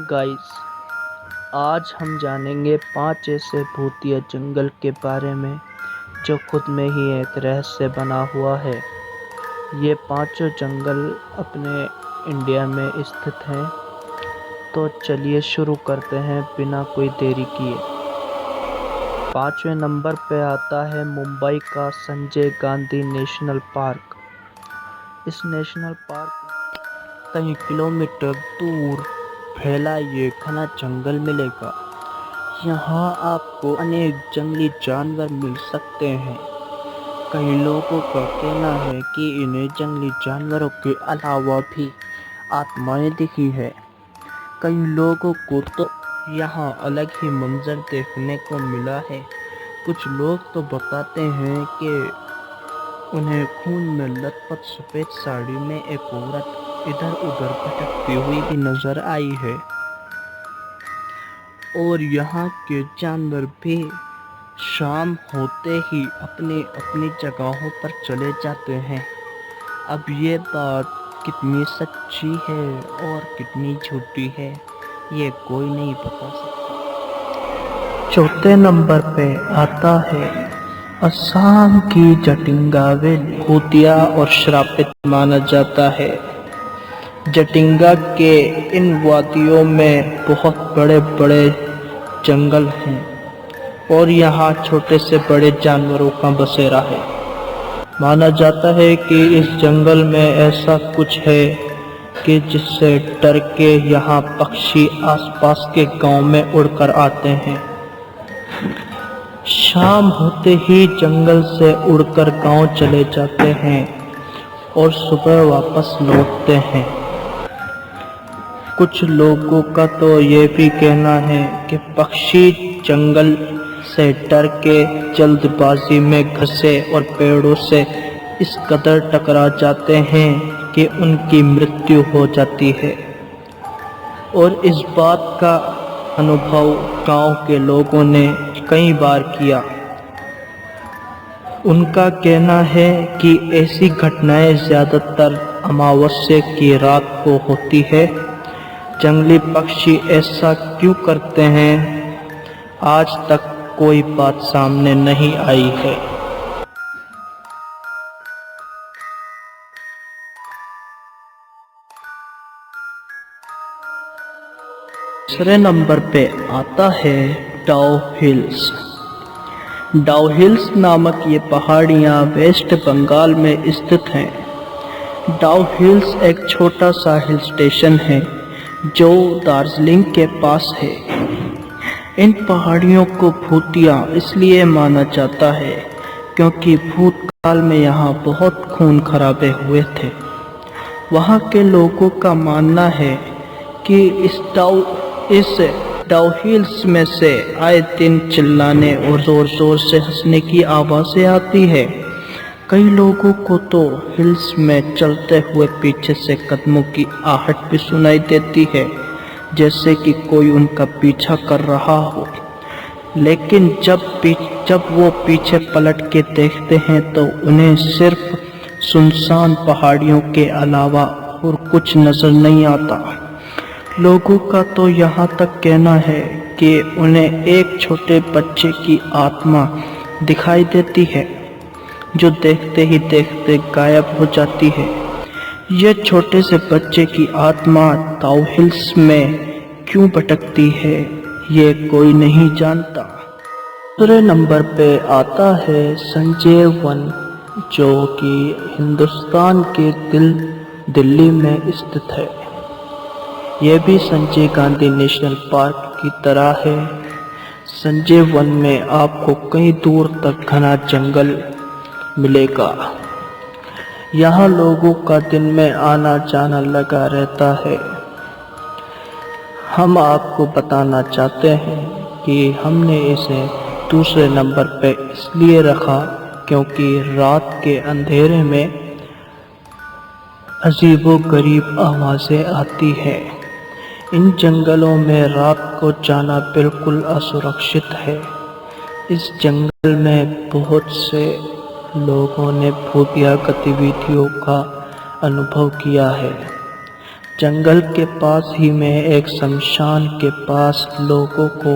Guys, आज हम जानेंगे 5 ऐसे भूतिया जंगल के बारे में जो खुद में ही एक रहस्य बना हुआ है। ये पांचों जंगल अपने इंडिया में स्थित हैं। तो चलिए शुरू करते हैं बिना कोई देरी किए। 5वें नंबर पे आता है मुंबई का संजय गांधी नेशनल पार्क। इस नेशनल पार्क कई किलोमीटर दूर फैला ये घना जंगल मिलेगा। यहाँ आपको अनेक जंगली जानवर मिल सकते हैं। कई लोगों का कहना है कि इन्हें जंगली जानवरों के अलावा भी आत्माएं दिखी है। कई लोगों को तो यहाँ अलग ही मंजर देखने को मिला है। कुछ लोग तो बताते हैं कि उन्हें खून में लथपथ सफेद साड़ी में एक औरत इधर उधर भटकती हुई भी नजर आई है। और यहाँ के जानवर भी शाम होते ही अपनी अपनी जगहों पर चले जाते हैं। अब ये बात कितनी सच्ची है और कितनी झूठी है, ये कोई नहीं बता सकता। चौथे नंबर पे आता है असम की जटिंगा वैली। भूतिया और श्रापित माना जाता है। जटिंगा के इन वादियों में बहुत बड़े बड़े जंगल हैं और यहाँ छोटे से बड़े जानवरों का बसेरा है। माना जाता है कि इस जंगल में ऐसा कुछ है कि जिससे डर के यहाँ पक्षी आसपास के गांव में उड़कर आते हैं। शाम होते ही जंगल से उड़कर गांव चले जाते हैं और सुबह वापस लौटते हैं। कुछ लोगों का तो ये भी कहना है कि पक्षी जंगल से डर के जल्दबाजी में घसे और पेड़ों से इस कदर टकरा जाते हैं कि उनकी मृत्यु हो जाती है। और इस बात का अनुभव गांव के लोगों ने कई बार किया। उनका कहना है कि ऐसी घटनाएं ज़्यादातर अमावस्या की रात को होती है। जंगली पक्षी ऐसा क्यों करते हैं, आज तक कोई बात सामने नहीं आई है। दूसरे नंबर पे आता है डाउ हिल्स। डाउ हिल्स नामक ये पहाड़ियाँ वेस्ट बंगाल में स्थित हैं। डाउ हिल्स एक छोटा सा हिल स्टेशन है जो दार्जिलिंग के पास है। इन पहाड़ियों को भूतिया इसलिए माना जाता है क्योंकि भूतकाल में यहाँ बहुत खून खराबे हुए थे। वहाँ के लोगों का मानना है कि इस डाउ हिल्स में से आए दिन चिल्लाने और जोर जोर से हंसने की आवाज़ें आती है। कई लोगों को तो हिल्स में चलते हुए पीछे से कदमों की आहट भी सुनाई देती है, जैसे कि कोई उनका पीछा कर रहा हो। लेकिन जब वो पीछे पलट के देखते हैं तो उन्हें सिर्फ सुनसान पहाड़ियों के अलावा और कुछ नजर नहीं आता। लोगों का तो यहाँ तक कहना है कि उन्हें एक छोटे बच्चे की आत्मा दिखाई देती है जो देखते ही देखते गायब हो जाती है। यह छोटे से बच्चे की आत्मा डाउ हिल्स में क्यों भटकती है, ये कोई नहीं जानता। दूसरे नंबर पे आता है संजय वन, जो कि हिंदुस्तान के दिल्ली में स्थित है। यह भी संजय गांधी नेशनल पार्क की तरह है। संजय वन में आपको कई दूर तक घना जंगल मिलेगा। यहाँ लोगों का दिन में आना जाना लगा रहता है। हम आपको बताना चाहते हैं कि हमने इसे दूसरे नंबर पे इसलिए रखा क्योंकि रात के अंधेरे में अजीबोगरीब आवाज़ें आती हैं। इन जंगलों में रात को जाना बिल्कुल असुरक्षित है। इस जंगल में बहुत से लोगों ने भूतिया गतिविधियों का अनुभव किया है। जंगल के पास ही में एक शमशान के पास लोगों को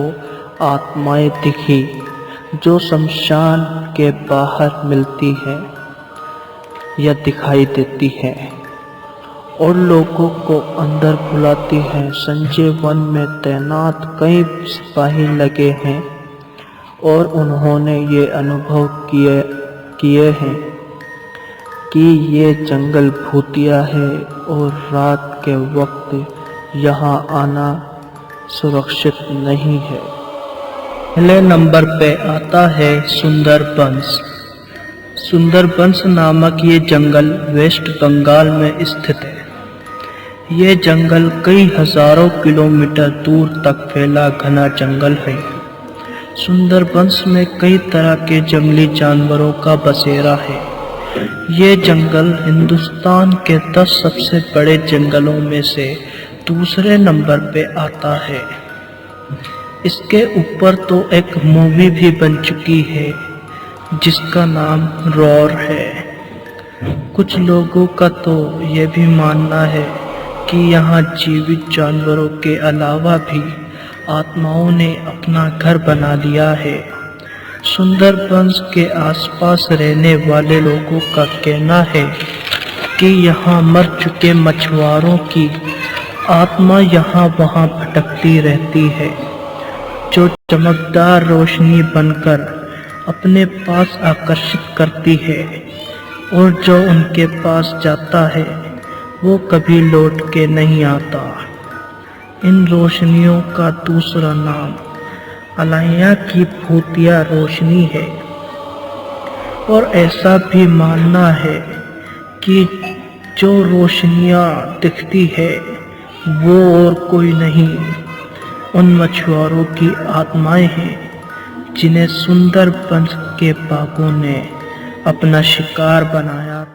आत्माएं दिखी जो शमशान के बाहर मिलती है या दिखाई देती है और लोगों को अंदर बुलाती है। संजय वन में तैनात कई सिपाही लगे हैं और उन्होंने ये अनुभव किए हैं कि ये जंगल भूतिया है और रात के वक्त यहाँ आना सुरक्षित नहीं है। पहले नंबर पे आता है सुंदरबंस। सुंदरबंस नामक ये जंगल वेस्ट बंगाल में स्थित है। ये जंगल कई हजारों किलोमीटर दूर तक फैला घना जंगल है। सुंदरबंस में कई तरह के जंगली जानवरों का बसेरा है। ये जंगल हिंदुस्तान के 10 सबसे बड़े जंगलों में से दूसरे नंबर पे आता है। इसके ऊपर तो एक मूवी भी बन चुकी है जिसका नाम रॉर है। कुछ लोगों का तो ये भी मानना है कि यहाँ जीवित जानवरों के अलावा भी आत्माओं ने अपना घर बना लिया है। सुंदरबंस के आसपास रहने वाले लोगों का कहना है कि यहाँ मर चुके मछुआरों की आत्मा यहाँ वहाँ भटकती रहती है, जो चमकदार रोशनी बनकर अपने पास आकर्षित करती है और जो उनके पास जाता है वो कभी लौट के नहीं आता। इन रोशनियों का दूसरा नाम अलाया की भूतिया रोशनी है और ऐसा भी मानना है कि जो रोशनियाँ दिखती है वो और कोई नहीं, उन मछुआरों की आत्माएं हैं जिन्हें सुंदरबंस के बाघों ने अपना शिकार बनाया।